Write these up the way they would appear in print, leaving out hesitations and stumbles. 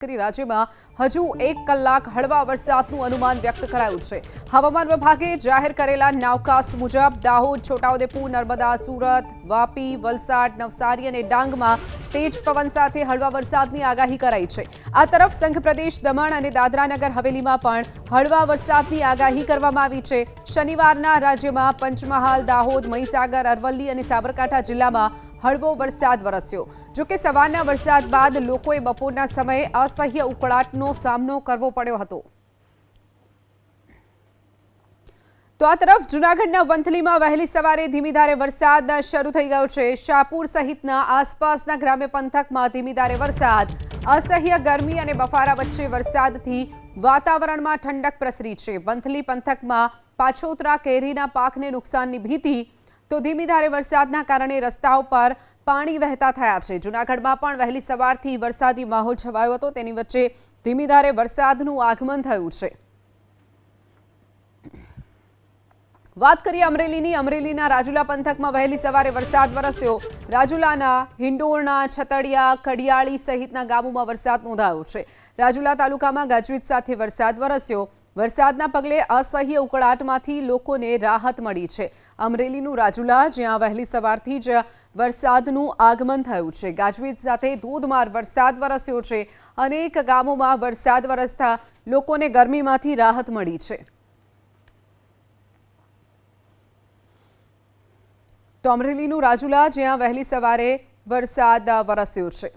રાજ્યમાં હજુ 1 કલાક હળવા વરસાદનું અનુમાન વ્યક્ત કરાયું છે। હવામાન વિભાગે જાહેર કરેલા નાવકાસ્ટ મુજબ દાહોદ, છોટાઉદેપુર, નર્મદા, સુરત, વાપી, વલસાડ, નવસારી અને ડાંગમાં તેજ પવન સાથે હળવા વરસાદની આગાહી કરાઈ છે। આ તરફ સંઘ પ્રદેશ દમણ અને દાદરાનગર હવેલીમાં પણ હળવા વરસાદની આગાહી કરવામાં આવી છે। શનિવારના રાજ્યમાં પંચમહાલ, દાહોદ, મહીસાગર, અરવલ્લી અને સાબરકાંઠા જિલ્લામાં હળવો વરસાદ વરસ્યો। જો કે સવારના વરસાદ બાદ લોકોએ બપોરના સમયે असह्य उकळाटનો सामनो करवो पड्यो हतो। तो आ तरफ जूनागढ़ना वंथलीमां वहेली सवारे धीमी धारे वरसाद शरू थई गयो छे। शाहपुर सहितना आसपासना ग्राम्य पंथकमां धीमी धारे वरसाद, असह्य गर्मी अने बफारा वच्चे वरसादथी वातावरणमां ठंडक प्रसरी छे। वंथली पंथकमां पाछोतरा केरीना पाकने नुकसाननी भीति, तो धीमी धारे वरसादना कारणे रस्ताओ पर पाणी वहेता थया छे। जूनागढ़मां पण वहेली सवारथी वरसादी माहोल छवायो हतो, तेनी वच्चे धीमी धारे वरसादनुं आगमन थयुं छे। વાત કરીએ અમરેલીની। અમરેલીના રાજુલા પંથકમાં વહેલી સવારે વરસાદ વરસ્યો। રાજુલાના હિંડોળના, છતડિયા, કડિયાળી સહિતના ગામોમાં વરસાદ નોંધાયો છે। રાજુલા તાલુકામાં ગાજવીજ સાથે વરસાદ વરસ્યો। વરસાદના પગલે અસહ્ય ઉકળાટમાંથી લોકોને રાહત મળી છે। અમરેલીનું રાજુલા, જ્યાં વહેલી સવારથી જ વરસાદનું આગમન થયું છે। ગાજવીજ સાથે ધોધમાર વરસાદ વરસ્યો છે। અનેક ગામોમાં વરસાદ વરસતા લોકોને ગરમીમાંથી રાહત મળી છે। तो अमरेलीનું રાજુલા, જ્યાં વહેલી સવારે વરસાદ વરસ્યો છે।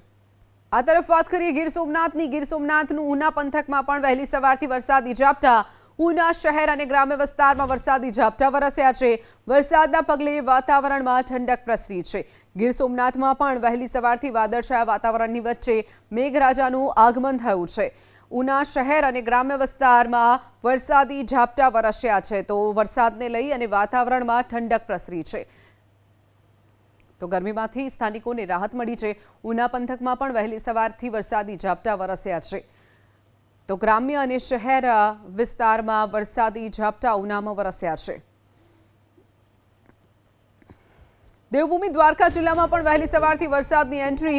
આ તરફ વાત કરીએ ગીર સોમનાથની। ગીર સોમનાથનું ઉના પંથકમાં પણ વહેલી સવારથી વરસાદી ઝાપટા। ઉના શહેર અને ગ્રામ્ય વિસ્તારમાં વરસાદી ઝાપટા વરસ્યા છે। વરસાદના પગલે વાતાવરણમાં ઠંડક પ્રસરી છે। ગીર સોમનાથમાં પણ વહેલી સવારથી વાદળછાયા વાતાવરણની વચ્ચે મેઘરાજાનું આગમન થયું છે। ઉના શહેર અને ગ્રામ્ય વિસ્તારમાં વરસાદી ઝાપટા વરસ્યા છે। તો વરસાદને લઈ અને વાતાવરણમાં ઠંડક પ્રસરી છે। तो गर्मीमांथी स्थानिकोने राहत मळी छे। उना पंथकमां पण वहेली सवारथी वरसादी झापटा वरस्या छे। तो ग्राम्य अने शहेर विस्तारमां वरसादी झापटा उनामां वरस्या छे। देवभूमि द्वारका जिल्लामां पण वहेली सवारथी वरसादनी एंट्री।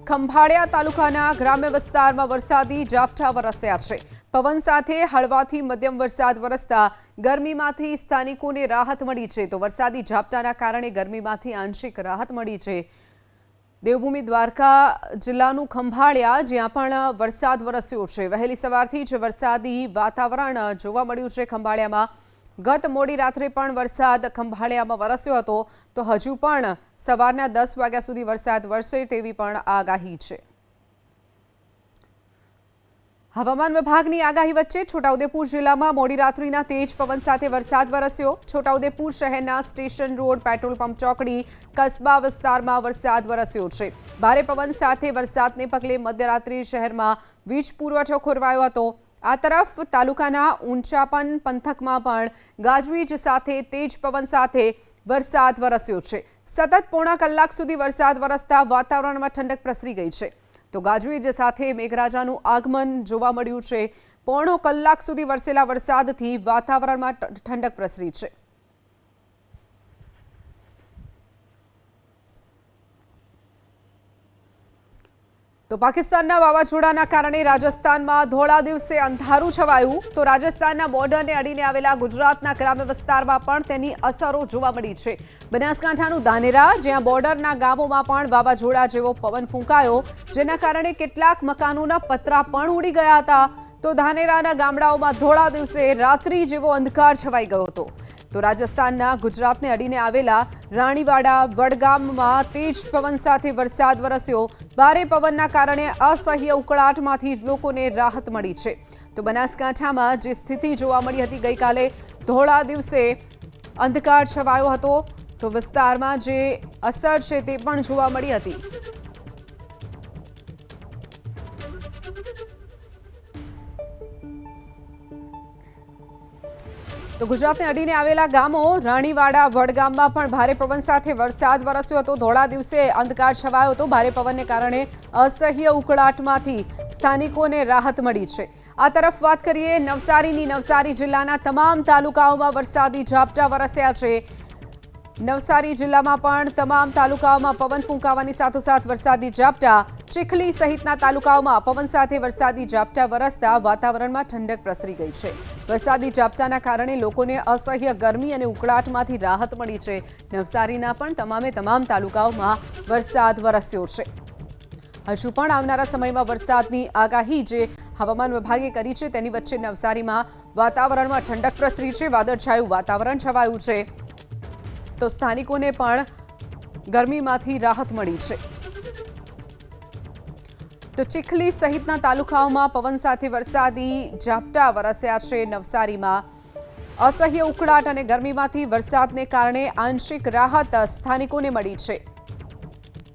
खंभाळिया तालुकाना ग्राम्य विस्तारमां वरसादी झापटा वरस्या छे। पवन साथे हळवाथी मध्यम वरसाद वरसता गरमीमांथी स्थानिकोने राहत मळी छे। तो वरसादी झापटाना कारणे गरमीमांथी आंशिक राहत मळी छे। देवभूमि द्वारका जिल्लाનું ખંભાળિયા, જ્યાં પણ વરસાદ વરસ્યો છે। વહેલી સવારથી જ વરસાદી વાતાવરણ જોવા મળ્યું છે ખંભાળિયામાં। ગત મોડી રાત્રે પણ વરસાદ ખંભાળિયામાં વરસ્યો હતો। તો હજુ પણ સવારના 10 વાગ્યા સુધી વરસાદ વરસે તેવી પણ આગાહી છે। હવામાન વિભાગની આગાહી વચ્ચે છોટાઉદેપુર જિલ્લામાં મોડી રાત્રિના તેજ પવન સાથે વરસાદ વરસ્યો। છોટાઉદેપુર શહેરના સ્ટેશન રોડ, પેટ્રોલ પંપ ચોકડી, કસ્બા વિસ્તારમાં વરસાદ વરસ્યો છે। ભારે પવન સાથે વરસાદને પગલે મધ્યરાત્રિ શહેરમાં વીજ પુરવઠો ખોરવાયો હતો। આ તરફ તાલુકાના ઊંચાપન પંથકમાં પણ ગાજવીજ સાથે તેજ પવન સાથે વરસાદ વરસ્યો છે। સતત પોણા કલાક સુધી વરસાદ વરસતા વાતાવરણમાં ઠંડક પ્રસરી ગઈ છે। तो गाजवीज साथे मेघराजाનું આગમન જોવા મળ્યું છે। પોણો કલાક સુધી વરસેલા વરસાદથી વાતાવરણમાં ઠંડક પ્રસરી છે। तो पाकिस्तानના વાવાઝોડાના કારણે રાજસ્થાનમાં ધોળા દિવસે અંધારું છવાયું। તો રાજસ્થાનના બોર્ડરને અડીને આવેલા ગુજરાતના ગ્રામ્ય વિસ્તારમાં પણ તેની અસરો જોવા મળી છે। બનાસકાંઠાનું ધાનેરા, જ્યાં બોર્ડરના ગામોમાં પણ વાવાઝોડા જેવો પવન ફૂંકાયો, જેના કારણે કેટલાક મકાનોના પતરા પણ ઉડી ગયા હતા। તો ધાનેરાના ગામડાઓમાં ધોળા દિવસે રાત્રિ જેવો અંધકાર છવાઈ ગયો હતો। तो राजस्थानना गुजरातने अडीने आवेला राणीवाड़ा वडगाममां तेज पवन साथे वरसाद वरस्यो। भारे पवनना कारणे असह्य उकळाटमांथी लोकोने राहत मळी छे। तो बनासकांठामां जे स्थिति जोवा मळी हती गईकाले धोळा दिवसे अंधकार छवायो हतो, तो विस्तारमां जे असर छे ते पण जोवा मळी हती। तो गुजरातने अडीने आवेला गामो राणीवाड़ा वडगाममां पण भारे पवन साथे वरसाद वरस्यो हतो। धोळा दिवसे अंधकार छवायो हतो। भारे पवनने कारणे असह्य उकळाटमांथी स्थानिकोने राहत मळी छे। आ तरफ वात करीए नवसारीनी। नवसारी जिल्लाना તમામ તાલુકાઓમાં વરસાદી ઝાપટા વરસ્યા છે। નવસારી જિલ્લામાં પણ તમામ તાલુકાઓમાં પવન ફૂંકાવાની સાથોસાથ વરસાદી ઝાપટા. ચીખલી સહિતના તાલુકાઓમાં પવન સાથે વરસાદી ઝાપટા વરસતા વાતાવરણમાં ઠંડક પ્રસરી ગઈ છે. વરસાદી ઝાપટાના કારણે લોકોને અસહ્ય ગરમી અને ઉકળાટમાંથી રાહત મળી છે. નવસારીના પણ તમામ તાલુકાઓમાં વરસાદ વરસ્યો છે. હજુ પણ આવનારા સમયમાં વરસાદની આગાહી જે હવામાન વિભાગે કરી છે તેની વચ્ચે નવસારીમાં વાતાવરણમાં ઠંડક પ્રસરી છે. વાદળછાયું વાતાવરણ છવાયું છે તો સ્થાનિકોને પણ ગરમીમાંથી રાહત મળી છે. તો ચીખલી સહિતના તાલુકાઓમાં પવન સાથે વરસાદી ઝાપટા વરસ્યા છે. નવસારીમાં અસહ્ય ઉકળાટ અને ગરમીમાંથી વરસાદને કારણે આંશિક રાહત સ્થાનિકોને મળી છે.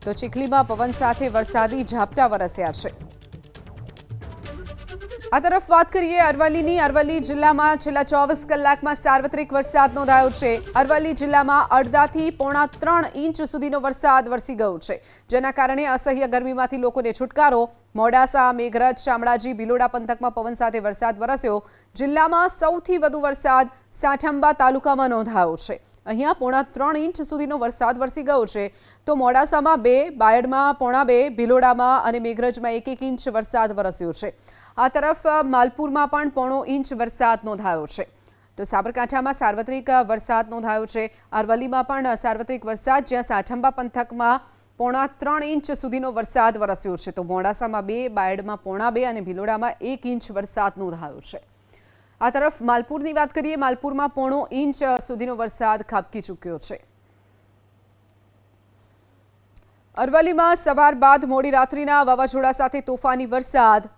તો ચીખલીમાં પવન સાથે વરસાદી ઝાપટા વરસ્યા છે. આ તરફ વાત કરીએ અરવલ્લીની. અરવલ્લી જિલ્લામાં છેલ્લા 24 કલાકમાં સાર્વત્રિક વરસાદ નોંધાયો છે. અરવલ્લી જિલ્લામાં અડધાથી પોણા 3 ઇંચ સુધીનો વરસાદ વરસી ગયો છે, જેના કારણે અસહ્ય ગરમીમાંથી લોકોને છુટકારો. મોડાસા, મેઘરજ, શામળાજી, ભિલોડા પંથકમાં પવન સાથે વરસાદ વરસ્યો. જિલ્લામાં સૌથી વધુ વરસાદ સાઠંબા તાલુકામાં નોંધાયો છે. અહીંયા પોણા 3 ઇંચ સુધીનો વરસાદ વરસી ગયો છે. તો મોડાસામાં 2, બાયડમાં પોણા 2, ભિલોડામાં અને મેઘરજમાં 1 ઇંચ વરસાદ વરસ્યો છે. આ તરફ માલપુરમાં પણ પોણો ઇંચ વરસાદ નોંધાયો છે. તો સાબરકાંઠામાં સાર્વત્રિક વરસાદ નોંધાયો છે. અરવલ્લીમાં પણ સાર્વત્રિક વરસાદ, જ્યાં સાઠંબા પંથકમાં પોણા 3 ઇંચ સુધીનો વરસાદ વરસ્યો છે. તો મોડાસામાં 2, બાયડમાં પોણા 2 અને ભિલોડામાં 1 ઇંચ વરસાદ નોંધાયો છે. આ તરફ માલપુરની વાત કરીએ. માલપુરમાં પોણો ઇંચ સુધીનો વરસાદ ખાબકી ચૂક્યો છે. અરવલ્લીમાં સવાર બાદ મોડી રાત્રિના વાવાઝોડા સાથે તોફાની વરસાદ.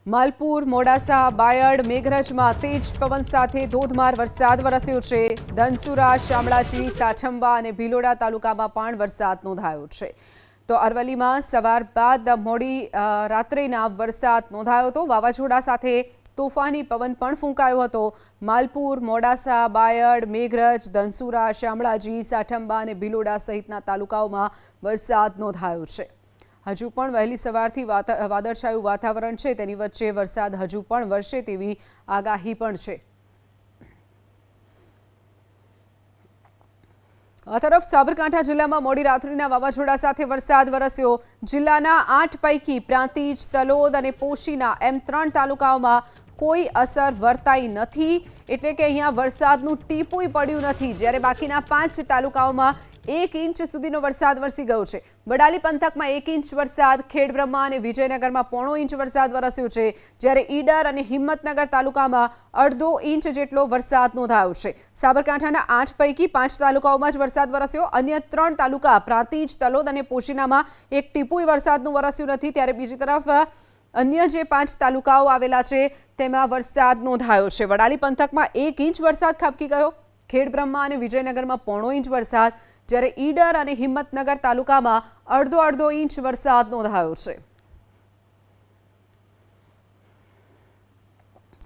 માલપુર, મોડાસા, બાયડ, મેઘરજમાં તેજ પવન સાથે ધોધમાર વરસાદ વરસ્યો છે. ધનસુરા, શામળાજી, સાઠંબા અને ભિલોડા તાલુકામાં પણ વરસાદ નોંધાયો છે. તો અરવલ્લીમાં સવાર બાદ મોડી રાત્રિના વરસાદ નોંધાયો હતો. વાવાઝોડા સાથે તોફાની પવન પણ ફૂંકાયો હતો. માલપુર, મોડાસા, બાયડ, મેઘરજ, ધનસુરા, શામળાજી, સાઠંબા અને ભિલોડા સહિતના તાલુકાઓમાં વરસાદ નોંધાયો છે. હજુ પણ વહેલી સવારથી વાદળછાયું વાતાવરણ છે, તેની વચ્ચે વરસાદ હજુ પણ વરસે તેવી આગાહી પણ છે. આ તરફ સાબરકાંઠા જિલ્લામાં મોડી રાત્રિના વાવાઝોડા સાથે વરસાદ વરસ્યો. જિલ્લાના 8 પૈકી પ્રાંતિજ, તલોદ અને પોશીના એમ 3 તાલુકાઓમાં કોઈ અસર વર્તાઈ નથી, એટલે કે અહીંયા વરસાદનું ટીપું પડ્યું નથી. જ્યારે બાકીના 5 તાલુકાઓમાં 1 ઇંચ સુધીનો વરસાદ વરસી ગયો છે. વડાલી પંથકમાં 1 ઇંચ વરસાદ, ખેડબ્રહ્મા અને વિજયનગરમાં પોણો ઇંચ વરસાદ વરસ્યો છે. જ્યારે ઈડર અને હિંમતનગર તાલુકામાં અડધો ઇંચ જેટલો વરસાદ નોંધાયો છે. સાબરકાંઠાના 8 પૈકી 5 તાલુકાઓમાં જ વરસાદ વરસ્યો. અન્ય 3 તાલુકા પ્રાંતિજ, તલોદ અને પોશીનામાં એક ટીપુય વરસાદનું વરસ્યું નથી. ત્યારે બીજી તરફ અન્ય જે 5 તાલુકાઓ આવેલા છે તેમાં વરસાદ નોંધાયો છે. વડાલી પંથકમાં 1 ઇંચ વરસાદ ખાબકી ગયો. ખેડબ્રહ્મા અને વિજયનગરમાં પોણો ઇંચ વરસાદ, જ્યારે ઈડર અને હિંમતનગર તાલુકામાં અડધો ઇંચ વરસાદ નોંધાયો છે.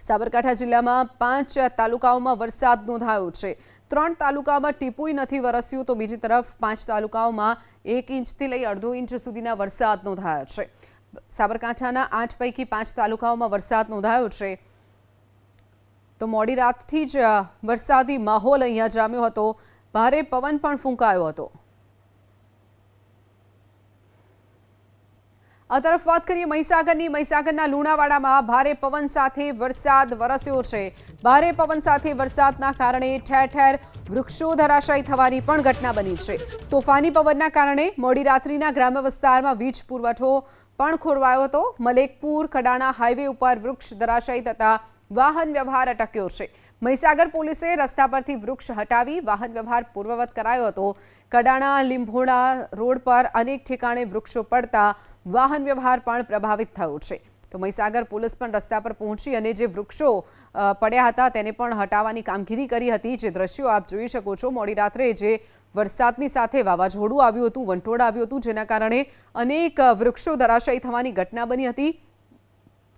સાબરકાંઠા જિલ્લામાં 5 તાલુકાઓમાં વરસાદ નોંધાયો છે. 3 તાલુકામાં ટીપુય નથી વરસ્યું, તો બીજી તરફ 5 તાલુકાઓમાં 1 ઇંચથી લઈ અડધો ઇંચ સુધીના વરસાદ નોંધાયા છે. સાબરકાંઠાના 8 પૈકી 5 તાલુકાઓમાં વરસાદ નોંધાયો છે. તો મોડી રાતથી જ વરસાદી માહોલ અહીંયા જામ્યો હતો. ભારે પવન પણ ફૂંકાયો હતો. આ તરફ વાત કરીએ મહીસાગરની. મહીસાગરના લુણાવાડામાં ભારે પવન સાથે વરસાદ વરસ્યો છે. ભારે પવન સાથે વરસાદના કારણે ઠેર ઠેર વૃક્ષો ધરાશાયી થવાની પણ ઘટના બની છે. તોફાની પવનના કારણે મોડી રાત્રિના ગ્રામ્ય વિસ્તારમાં વીજ પુરવઠો પણ ખોરવાયો હતો. મલેકપુર કડાણા હાઈવે ઉપર વૃક્ષ ધરાશાયી થતા વાહન વ્યવહાર અટક્યો છે. મહીસાગર પોલીસે રસ્તા પરથી વૃક્ષ હટાવી વાહન વ્યવહાર પૂર્વવત કરાયો હતો. કડાણા લીંભોડા રોડ પર અનેક ઠેકાણે વૃક્ષો પડતા વાહન વ્યવહાર પણ પ્રભાવિત થયો છે. તો મહીસાગર પોલીસ પણ રસ્તા પર પહોંચી અને જે વૃક્ષો પડ્યા હતા તેને પણ હટાવવાની કામગીરી કરી હતી. જે દ્રશ્યો આપ જોઈ શકો છો, મોડી રાત્રે જે વરસાદની સાથે વાવાઝોડું આવ્યું હતું, વંટોળ આવ્યું હતું, જેના કારણે અનેક વૃક્ષો ધરાશાયી થવાની ઘટના બની હતી.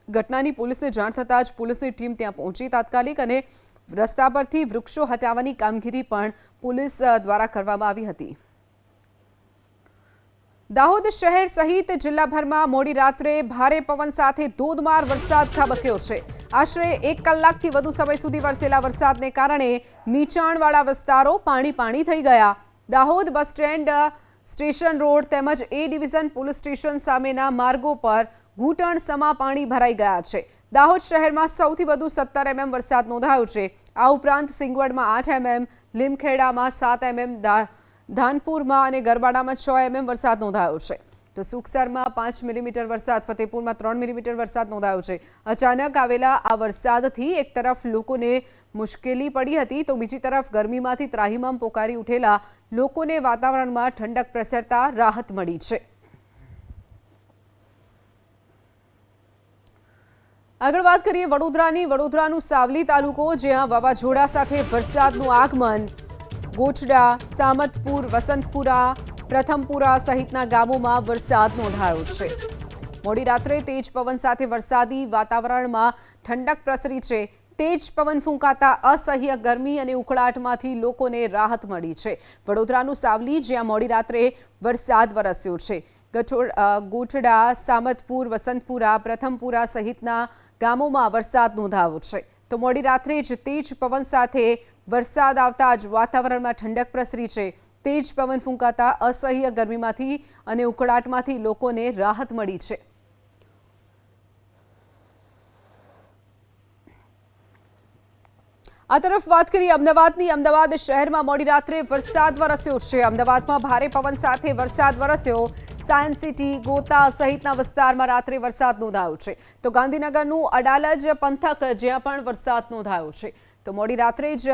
ઘટનાની પોલીસને જાણ થતાં જ પોલીસની ટીમ ત્યાં પહોંચી તાત્કાલિક અને રસ્તા પરથી વૃક્ષો હટાવવાની કામગીરી પણ પોલીસ દ્વારા કરવામાં આવી હતી. દાહોદ શહેર સહિત જિલ્લાભરમાં મોડી રાત્રે ભારે પવન સાથે ધોધમાર વરસાદ ખાબક્યો છે. આશરે 1 કલાકથી વધુ સમય સુધી વરસેલા વરસાદને કારણે નીચાણવાળા વિસ્તારો પાણી થઈ ગયા. Dahod bus stand station road તેમજ એ ડિવિઝન પોલીસ સ્ટેશન સામેના માર્ગો પર ઘૂંટણ સમા પાણી ભરાઈ ગયા છે। દાહોદ શહેરમાં સૌથી વધુ 17 mm વરસાદ નોંધાયો છે। આ ઉપરાંત સિંગવડમાં 8 mm, લીમખેડામાં 7 mm, ધાનપુરમાં અને ગરબાડામાં 6 mm વરસાદ નોંધાયો છે। તો સુખસરમાં 5 મિલીમીટર વરસાદ, ફતેપુરમાં 3 મિલીમીટર વરસાદ નોંધાયો છે। અચાનક આવેલા આ વરસાદથી એક તરફ લોકોને મુશ્કેલી પડી હતી તો બીજી તરફ ગરમીમાંથી ત્રાહિમામ પોકારી ઉઠેલા લોકોને વાતાવરણમાં ઠંડક પ્રસરતા રાહત મળી છે। આગળ વાત કરીએ વડોદરાની। વડોદરાનું સાવલી તાલુકો, જ્યાં વાવાઝોડા સાથે વરસાદનું આગમન। ગોઠડા, સામતપુર, વસંતપુરા, પ્રથમપુરા સહિતના ગામોમાં વરસાદ નોંધાયો છે। મોડી રાત્રે તેજ પવન સાથે વરસાદી વાતાવરણમાં ઠંડક પ્રસરી છે। તેજ પવન ફૂંકાતા અસહ્ય ગરમી અને ઉકળાટમાંથી લોકોને રાહત મળી છે। વડોદરાનું સાવલી, જ્યાં મોડી રાત્રે વરસાદ વરસ્યો છે। ગોઠડા, સામતપુર, વસંતપુરા, પ્રથમપુરા સહિતના ગામોમાં વરસાદ નોંધાયો છે। તો મોડી રાત્રે જ તેજ પવન સાથે વરસાદ આવતા જ વાતાવરણમાં ઠંડક પ્રસરી છે। તેજ પવન ફૂંકાતા અસહ્ય ગરમીમાંથી અને ઉકળાટમાંથી લોકોને રાહત મળી છે। આ તરફ વાત કરીએ અમદાવાદની। અમદાવાદ શહેરમાં મોડી રાત્રે વરસાદ વરસ્યો છે। અમદાવાદમાં ભારે પવન સાથે વરસાદ વરસ્યો। સાયન્સ સિટી, ગોતા સહિતના વિસ્તારમાં રાત્રે વરસાદ નોંધાયો છે। તો ગાંધીનગરનું અડાલજ પંથક, જ્યાં પણ વરસાદ નોંધાયો છે। તો મોડી રાત્રે જ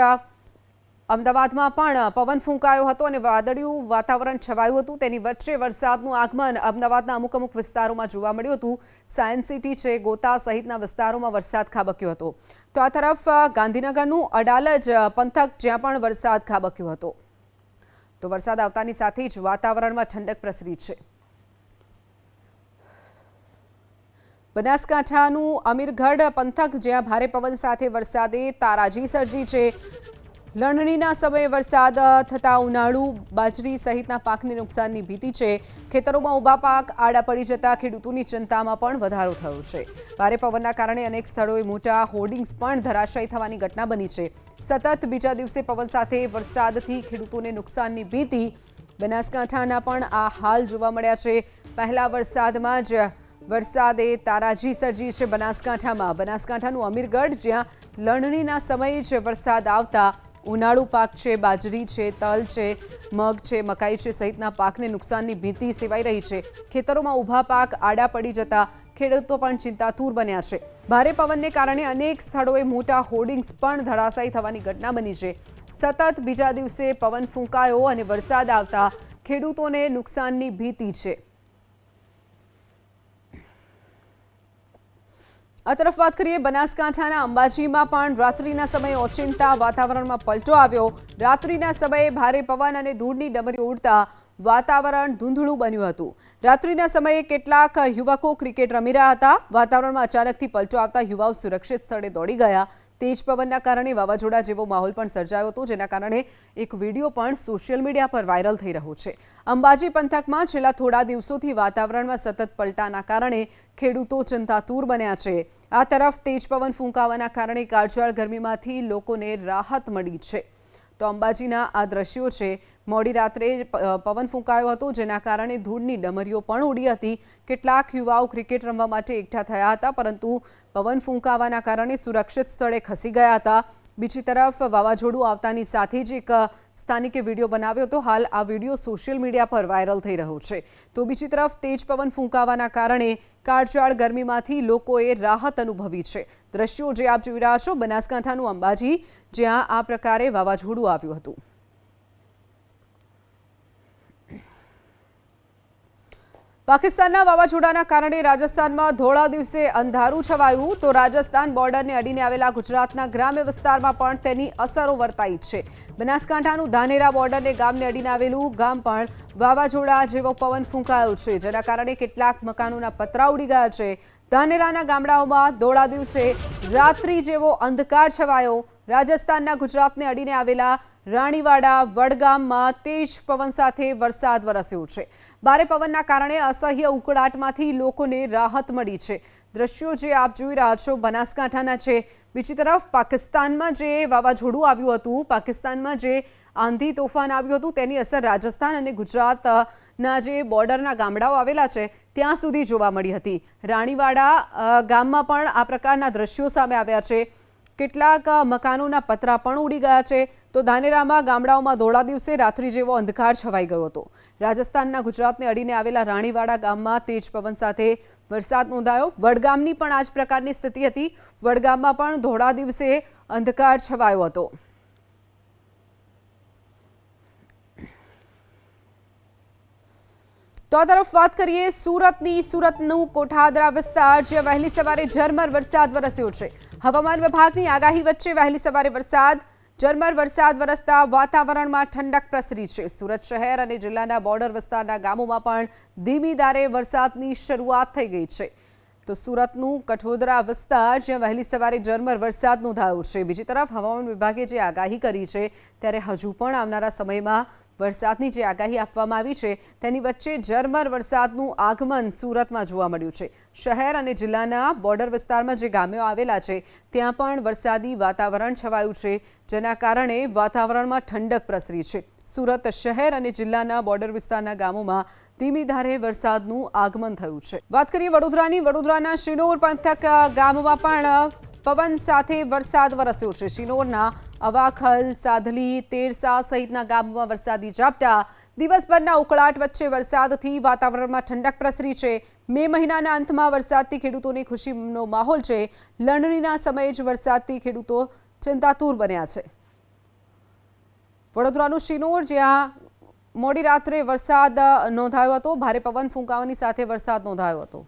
અમદાવાદમાં પણ પવન ફૂંકાયો હતો અને વાદળિયું વાતાવરણ છવાયું હતું। તેની વચ્ચે વરસાદનું આગમન અમદાવાદના અમુક વિસ્તારોમાં જોવા મળ્યું હતું। સાયન્સ સિટી છે, ગોતા સહિતના વિસ્તારોમાં વરસાદ ખાબક્યો હતો। તો આ તરફ ગાંધીનગરનું અડાલજ પંથક, જ્યાં પણ વરસાદ ખાબક્યો હતો। તો વરસાદ આવતાની સાથે જ વાતાવરણમાં ઠંડક પ્રસરી છે। બનાસકાંઠાનું અમીરગઢ પંથક, જ્યાં ભારે પવન સાથે વરસાદે તારાજી સર્જી છે। લણણીના સમયે વરસાદ થતાં ઉનાળુ બાજરી સહિતના પાકને નુકસાનની ભીતિ છે। ખેતરોમાં ઊભા પાક આડા પડી જતા ખેડૂતોની ચિંતામાં પણ વધારો થયો છે। ભારે પવનના કારણે અનેક સ્થળોએ મોટા હોર્ડિંગ્સ પણ ધરાશાયી થવાની ઘટના બની છે। સતત બીજા દિવસે પવન સાથે વરસાદથી ખેડૂતોને નુકસાનની ભીતિ। બનાસકાંઠાના પણ આ હાલ જોવા મળ્યા છે। પહેલા વરસાદમાં જ વરસાદે તારાજી સર્જી છે બનાસકાંઠામાં। બનાસકાંઠાનું અમીરગઢ, જ્યાં લણણીના સમયે જ વરસાદ આવતા ઉનાળુ પાક છે, બાજરી છે, તલ છે, મગ છે, મકાઈ છે સહિતના પાકને નુકસાનની ભીતિ સેવાઈ રહી છે। ખેતરોમાં ઊભા પાક આડા પડી જતા ખેડૂતો પણ ચિંતાતુર બન્યા છે। ભારે પવનને કારણે અનેક સ્થળોએ મોટા હોર્ડિંગ્સ પણ ધરાશાયી થવાની ઘટના બની છે। સતત બીજા દિવસે પવન ફૂંકાયો અને વરસાદ આવતા ખેડૂતોને નુકસાનની ભીતિ છે। આ તરફ વાત કરીએ બનાસકાંઠાના અંબાજીમાં પણ રાત્રિના સમયે ઓચિંતા વાતાવરણમાં પલટો આવ્યો। રાત્રિના સમયે ભારે પવન અને ધૂળની ડમરીઓ ઉડતા વાતાવરણ ધૂંધળું બન્યું હતું। રાત્રિના સમયે કેટલાક યુવકો ક્રિકેટ રમી રહ્યા હતા। વાતાવરણમાં અચાનકથી પલટો આવતા યુવાઓ સુરક્ષિત સ્થળે દોડી ગયા। તેજ પવનના કારણે વાવાઝોડા જેવો માહોલ પણ સર્જાયો હતો, જેના કારણે એક વિડીયો પણ સોશિયલ મીડિયા પર વાયરલ થઈ રહ્યો છે। અંબાજી પંથકમાં છેલ્લા થોડા દિવસોથી વાતાવરણમાં સતત પલટાના કારણે ખેડૂતો ચિંતાતુર બન્યા છે। આ તરફ તેજ પવન ફૂંકાવાના કારણે કાળઝાળ ગરમીમાંથી લોકોને રાહત મળી છે। તો અંબાજીના આ દ્રશ્યો છે। મોડી રાત્રે પવન ફૂંકાયો હતો, જેના કારણે ધૂળની ડમરીઓ પણ ઉડી હતી। કેટલાક યુવાઓ ક્રિકેટ રમવા માટે એકઠા થયા હતા, પરંતુ પવન ફૂંકાવાના કારણે સુરક્ષિત સ્થળે ખસી ગયા હતા। બીજી તરફ વાવાઝોડું આવતાની સાથે જ એક સ્થાનિકે વિડીયો બનાવ્યો હતો। હાલ આ વિડીયો સોશિયલ મીડિયા પર વાયરલ થઈ રહ્યો છે। તો બીજી તરફ તેજ પવન ફૂંકાવાના કારણે કાળઝાળ ગરમીમાંથી લોકોએ રાહત અનુભવી છે। દ્રશ્યો જે આપ જોઈ રહ્યા છો બનાસકાંઠાનું અંબાજી, જ્યાં આ પ્રકારે વાવાઝોડું આવ્યું હતું। પાકિસ્તાનના વાવાઝોડાના કારણે રાજસ્થાનમાં ધોળા દિવસે અંધારું છવાયું। તો રાજસ્થાન બોર્ડરને અડીને આવેલા ગુજરાતના ગ્રામ્ય વિસ્તારમાં પણ તેની અસરો વર્તાઈ છે। બનાસકાંઠાનું ધાનેરા બોર્ડરને ગામને અડીને આવેલું ગામ પણ વાવાઝોડા જેવો પવન ફૂંકાયો છે, જેના કારણે કેટલાક મકાનોના પતરા ઉડી ગયા છે। ધાનેરાના ગામડાઓમાં ધોળા દિવસે રાત્રિ જેવો અંધકાર છવાયો। રાજસ્થાનના ગુજરાતને અડીને આવેલા રાણીવાડા વડગામમાં તેજ પવન સાથે વરસાદ વરસ્યો છે। ભારે પવનના કારણે અસહ્ય ઉકળાટમાંથી લોકોને રાહત મળી છે। દ્રશ્યો જે આપ જોઈ રહ્યા છો બનાસકાંઠાના છે। બીજી તરફ પાકિસ્તાનમાં જે વાવાઝોડું આવ્યું હતું, પાકિસ્તાનમાં જે આંધી તોફાન આવ્યું હતું તેની અસર રાજસ્થાન અને ગુજરાતના જે બોર્ડરના ગામડાઓ આવેલા છે ત્યાં સુધી જોવા મળી હતી. રાણીવાડા ગામમાં પણ આ પ્રકારના દ્રશ્યો સામે આવ્યા છે. કેટલાક મકાનોના પતરા પણ ઉડી ગયા છે. તો ધાનેરામાં ગામડાઓમાં ધોળા દિવસે રાત્રિ જેવો અંધકાર છવાઈ ગયો હતો. રાજસ્થાનના ગુજરાતને અડીને આવેલા રાણીવાડા ગામમાં તેજ પવન સાથે વરસાદ નોંધાયો. વડગામની પણ આ જ પ્રકારની સ્થિતિ હતી. વડગામમાં પણ ધોળા દિવસે અંધકાર છવાયો હતો. તો આ તરફ વાત કરીએ સુરતનું કોઠાદરા વિસ્તાર, જ્યાં વહેલી સવારે ઝરમર વરસાદ વરસ્યો છે. હવામાન વિભાગની આગાહી વચ્ચે વહેલી સવારે ઝરમર વરસાદ વરસતા વાતાવરણમાં ઠંડક પ્રસરી છે. સુરત શહેર અને જિલ્લાના બોર્ડર વિસ્તારના ગામોમાં પણ ધીમી ધારે વરસાદની શરૂઆત થઈ ગઈ છે. તો સુરતનું કઠોદરા વિસ્તાર, જ્યાં વહેલી સવારે ઝરમર વરસાદ નોંધાયો છે. બીજી તરફ હવામાન વિભાગે જે આગાહી કરી છે ત્યારે હજુ પણ આવનારા સમયમાં વરસાદની જે આગાહી આપવામાં આવી છે તેની વચ્ચે ઝરમર વરસાદનું આગમન સુરતમાં જોવા મળ્યું છે. શહેર અને જિલ્લાના બોર્ડર વિસ્તારમાં જે ગામો આવેલા છે ત્યાં પણ વરસાદી વાતાવરણ છવાયું છે, જેના કારણે વાતાવરણમાં ઠંડક પ્રસરી છે. સુરત શહેર અને જિલ્લાના બોર્ડર વિસ્તારના ગામોમાં ધીમી ધારે વરસાદનું આગમન થયું છે. વાત કરીએ વડોદરાની. વડોદરાના શિનોર પંથક ગામમાં પણ પવન સાથે વરસાદ વરસ્યો છે. શિનોરના અવાખલ, સાધલી, તેરસા સહિતના ગામોમાં વરસાદી ઝાપટા. દિવસભરના ઉકળાટ વચ્ચે વરસાદથી વાતાવરણમાં ઠંડક પ્રસરી છે. મે મહિનાના અંતમાં વરસાદથી ખેડૂતોને ખુશીનો માહોલ છે. લણણીના સમયે જ વરસાદથી ખેડૂતો ચિંતાતુર બન્યા છે. વડોદરાનું શિનોર, જ્યાં મોડી રાત્રે વરસાદ નોંધાયો હતો. ભારે પવન ફૂંકાવાની સાથે વરસાદ નોંધાયો હતો.